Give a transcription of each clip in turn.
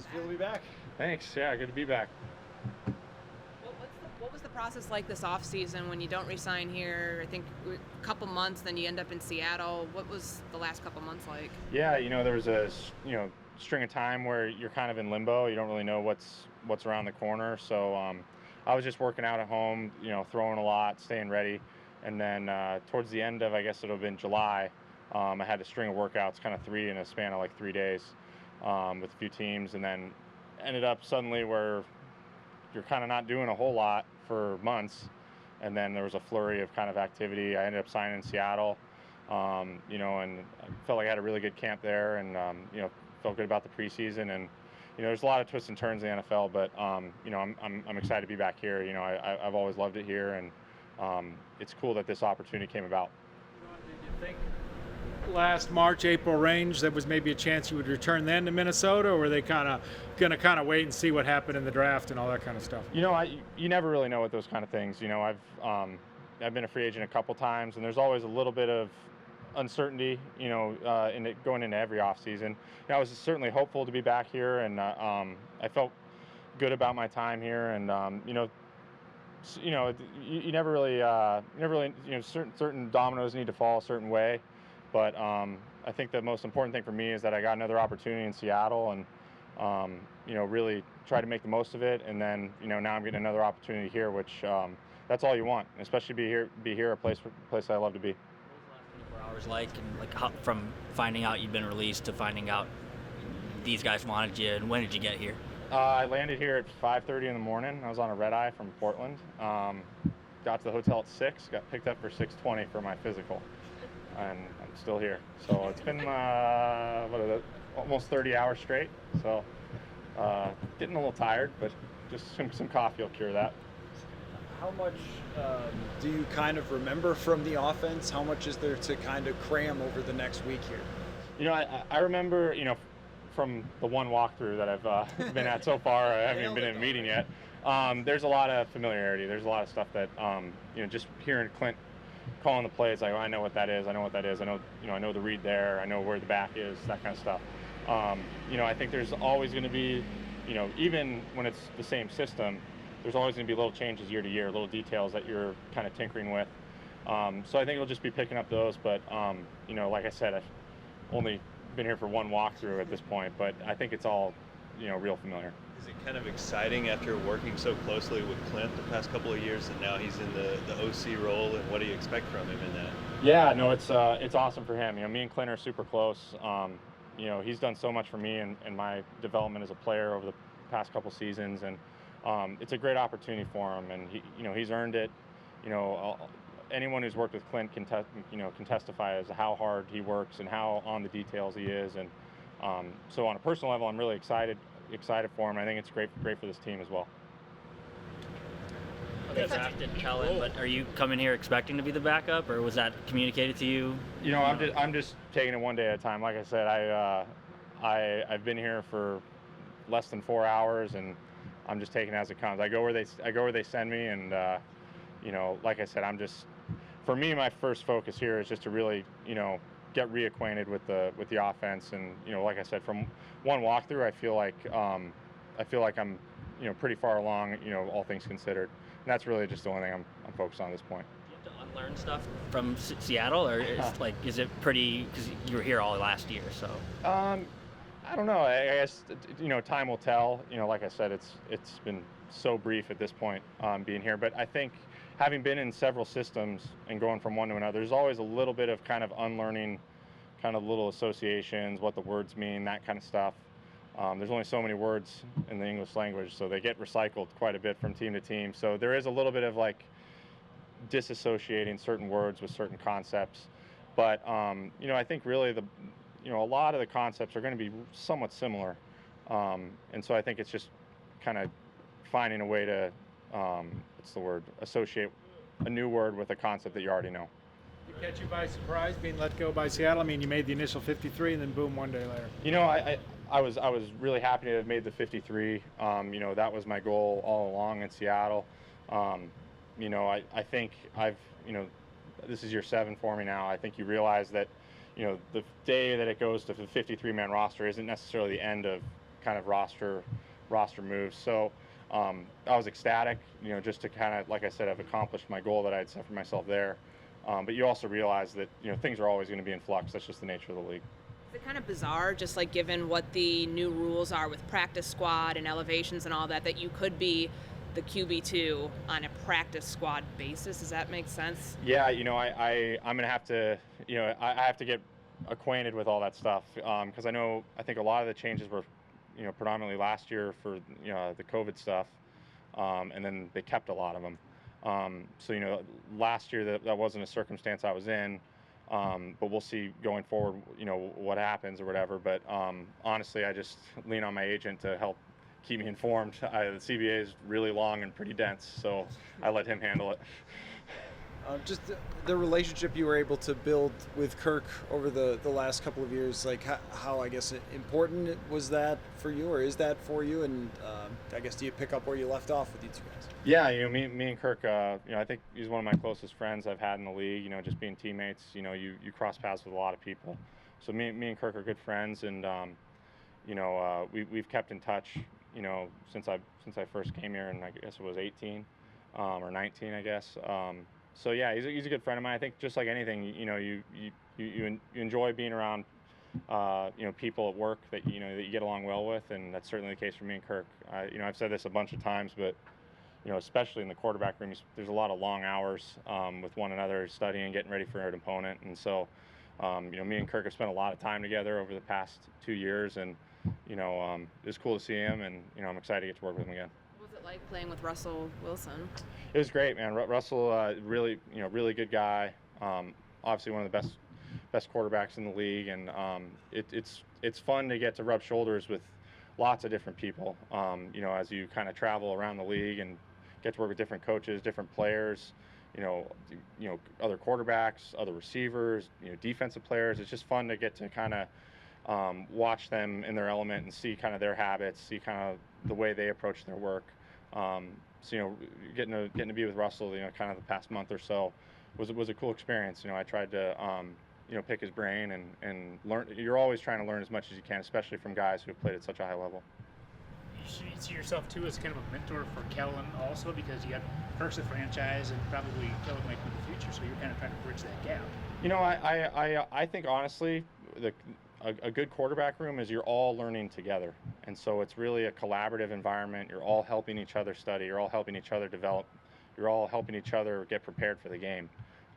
How's it feel to be back? Thanks. Yeah, good to be back. What was the process like this off season when you don't resign here? I think a couple months, then you end up in Seattle. What was the last couple months like? Yeah, there was a string of time where you're kind of in limbo. You don't really know what's around the corner. So I was just working out at home, throwing a lot, staying ready, and then towards the end of, I guess it'll have been July, I had a string of workouts, kind of three in a span of like 3 days, with a few teams, and then ended up suddenly where you're kind of not doing a whole lot for months, and then there was a flurry of kind of activity. I ended up signing in Seattle, and I felt like I had a really good camp there, and felt good about the preseason. And there's a lot of twists and turns in the NFL, but I'm excited to be back here. I've always loved it here, and it's cool that this opportunity came about. Did you think last March, April range that was maybe a chance you would return then to Minnesota, or were they going to wait and see what happened in the draft and all that kind of stuff? You never really know with those kind of things. I've been a free agent a couple times, and there's always a little bit of uncertainty, going into every offseason. I was certainly hopeful to be back here, and I felt good about my time here, and you never really, certain dominoes need to fall a certain way, but I think the most important thing for me is that I got another opportunity in Seattle, and really try to make the most of it, and then now I'm getting another opportunity here, which that's all you want, especially be here, a place I love to be. What was the last 24 hours like, and from finding out you'd been released to finding out these guys wanted you, and when did you get here? I landed here at 5:30 in the morning. I was on a red eye from Portland. Got to the hotel at 6. Got picked up for 6:20 for my physical, and I'm still here. So it's been almost 30 hours straight. So getting a little tired, but just some coffee will cure that. How much do you kind of remember from the offense? How much is there to kind of cram over the next week here? I remember, from the one walkthrough that I've been at so far. I haven't even been in a meeting yet. There's a lot of familiarity. There's a lot of stuff that, just hearing Clint calling the plays, like, I know what that is. I know what that is. I know, I know the read there. I know where the back is, that kind of stuff. I think there's always going to be, even when it's the same system, there's always going to be little changes year to year, little details that you're kind of tinkering with. So I think it'll just be picking up those. But, like I said, I've only been here for one walkthrough at this point, but I think it's all, real familiar. Is it kind of exciting after working so closely with Clint the past couple of years, and now he's in the OC role, and what do you expect from him in that? Yeah, no, it's awesome for him. Me and Clint are super close. He's done so much for me and my development as a player over the past couple seasons, and it's a great opportunity for him, and he's earned it. Anyone who's worked with Clint can testify as to how hard he works and how on the details he is, and so on a personal level, I'm really excited for him. I think it's great for this team as well. They drafted Kellen, but are you coming here expecting to be the backup, or was that communicated to you? I'm just taking it one day at a time. Like I said, I've been here for less than 4 hours, and I'm just taking it as it comes. I go where they send me, and like I said, for me, my first focus here is just to really, get reacquainted with the offense, and like I said, from one walkthrough, I feel like I'm pretty far along, all things considered, and that's really just the only thing I'm focused on at this point. Do you have to unlearn stuff from Seattle, or is it pretty, because you were here all last year, so? I don't know. I guess time will tell. Like I said, it's been so brief at this point, being here, but I think, having been in several systems and going from one to another, there's always a little bit of kind of unlearning, kind of little associations, what the words mean, that kind of stuff. There's only so many words in the English language, so they get recycled quite a bit from team to team. So there is a little bit of like disassociating certain words with certain concepts. But I think really a lot of the concepts are going to be somewhat similar. And so I think it's just kind of finding a way to associate a new word with a concept that you already know. Did it catch you by surprise being let go by Seattle? I mean, you made the initial 53 and then boom, one day later. I was really happy to have made the 53. That was my goal all along in Seattle. I think this is year 7 for me now. I think you realize that, the day that it goes to the 53-man roster isn't necessarily the end of kind of roster moves. So I was ecstatic, just to kind of, like I said, I've accomplished my goal that I had set for myself there. But you also realize that things are always going to be in flux. That's just the nature of the league. Is it kind of bizarre, just like given what the new rules are with practice squad and elevations and all that, that you could be the QB2 on a practice squad basis? Does that make sense? Yeah, I'm going to have to, I have to get acquainted with all that stuff, because I think a lot of the changes were, predominantly last year for, the COVID stuff, and then they kept a lot of them. So, last year that wasn't a circumstance I was in, but we'll see going forward, what happens or whatever. But honestly, I just lean on my agent to help keep me informed. The CBA is really long and pretty dense, so I let him handle it. Just the relationship you were able to build with Kirk over the last couple of years, like how I guess important was that for you, or is that for you? And I guess do you pick up where you left off with you two guys? Yeah, me and Kirk, I think he's one of my closest friends I've had in the league. Just being teammates. You cross paths with a lot of people. So me and Kirk are good friends, and we've kept in touch. Since I first came here, and I guess it was 18 or 19, I guess. So yeah, he's a good friend of mine. I think just like anything, you enjoy being around, people at work that that you get along well with, and that's certainly the case for me and Kirk. I've said this a bunch of times, but especially in the quarterback room, there's a lot of long hours with one another, studying, getting ready for an opponent, and so me and Kirk have spent a lot of time together over the past 2 years, and it's cool to see him, and I'm excited to get to work with him again. What was it like playing with Russell Wilson? It was great, man. Russell, really good guy. Obviously one of the best quarterbacks in the league, and it's fun to get to rub shoulders with lots of different people. As you kind of travel around the league and get to work with different coaches, different players, other quarterbacks, other receivers, defensive players. It's just fun to get to kind of watch them in their element and see kind of their habits, see kind of the way they approach their work. So getting to be with Russell, kind of the past month or so was a cool experience. I tried to pick his brain and learn. You're always trying to learn as much as you can, especially from guys who have played at such a high level. You see yourself too as kind of a mentor for Kellen also, because you got Kirk's a franchise and probably Kellen might be the future, so you're kind of trying to bridge that gap. I think honestly, a good quarterback room is you're all learning together, and so it's really a collaborative environment. You're all helping each other study. You're all helping each other develop. You're all helping each other get prepared for the game.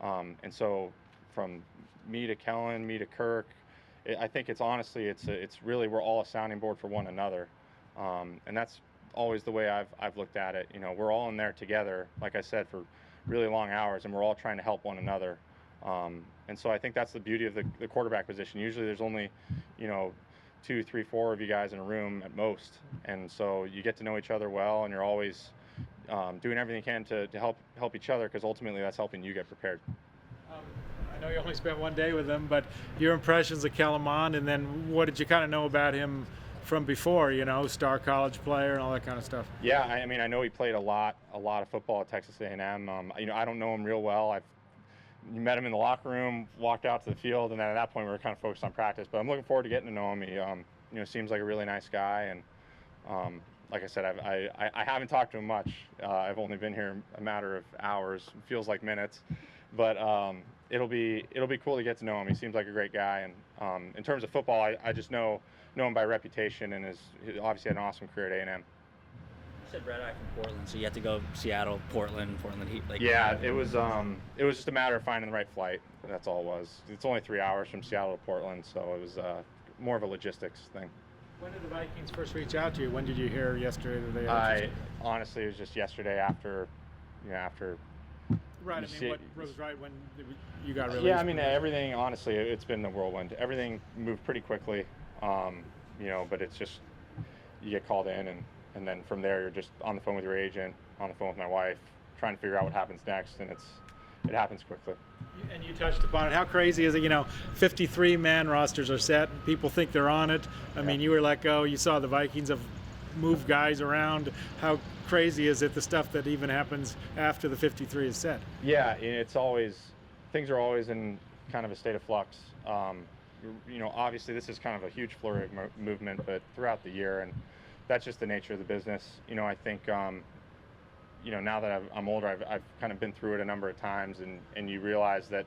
And so, from me to Kellen, me to Kirk, I think it's honestly it's really we're all a sounding board for one another, and that's always the way I've looked at it. We're all in there together, like I said, for really long hours, and we're all trying to help one another. And so I think that's the beauty of the quarterback position. Usually there's only, 2, 3, 4 of you guys in a room at most. And so you get to know each other well, and you're always doing everything you can to help each other, because ultimately that's helping you get prepared. I know you only spent one day with him, but your impressions of Kellen Mond, and then what did you kind of know about him from before, star college player and all that kind of stuff? Yeah, I know he played a lot of football at Texas A&M. I don't know him real well. You met him in the locker room, walked out to the field, and then at that point we were kind of focused on practice. But I'm looking forward to getting to know him. He, seems like a really nice guy, and like I said, I haven't talked to him much. I've only been here a matter of hours. It feels like minutes, but it'll be cool to get to know him. He seems like a great guy, and in terms of football, I just know him by reputation, and he obviously had an awesome career at A&M. You said Red Eye from Portland, so you had to go Seattle, Portland Heat. Yeah, it was just a matter of finding the right flight. That's all it was. It's only 3 hours from Seattle to Portland, so it was more of a logistics thing. When did the Vikings first reach out to you? When did you hear yesterday that they had honestly, it was just yesterday after. Right, what was right when you got released? Yeah, everything, honestly, it's been the whirlwind. Everything moved pretty quickly, but it's just, you get called in, and then from there, you're just on the phone with your agent, on the phone with my wife, trying to figure out what happens next, and it happens quickly. And you touched upon it. How crazy is it? 53-man rosters are set. People think they're on it. I mean, you were let go. You saw the Vikings have moved guys around. How crazy is it, the stuff that even happens after the 53 is set? Yeah, things are always in kind of a state of flux. obviously this is kind of a huge flurry of movement, but throughout the year, and that's just the nature of the business. I think, now that I'm older, I've kind of been through it a number of times, and you realize that,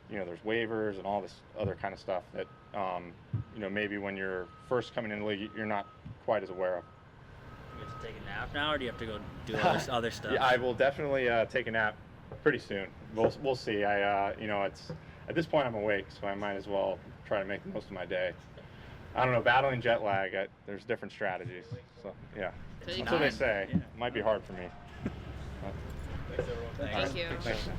there's waivers and all this other kind of stuff that, maybe when you're first coming in the league, you're not quite as aware of. You have to take a nap now, or do you have to go do all this other stuff? Yeah, I will definitely take a nap pretty soon. We'll see. It's at this point I'm awake, so I might as well try to make the most of my day. I don't know, battling jet lag, there's different strategies. So yeah, that's what they say. Yeah. It might be hard for me. Thank you. Thanks.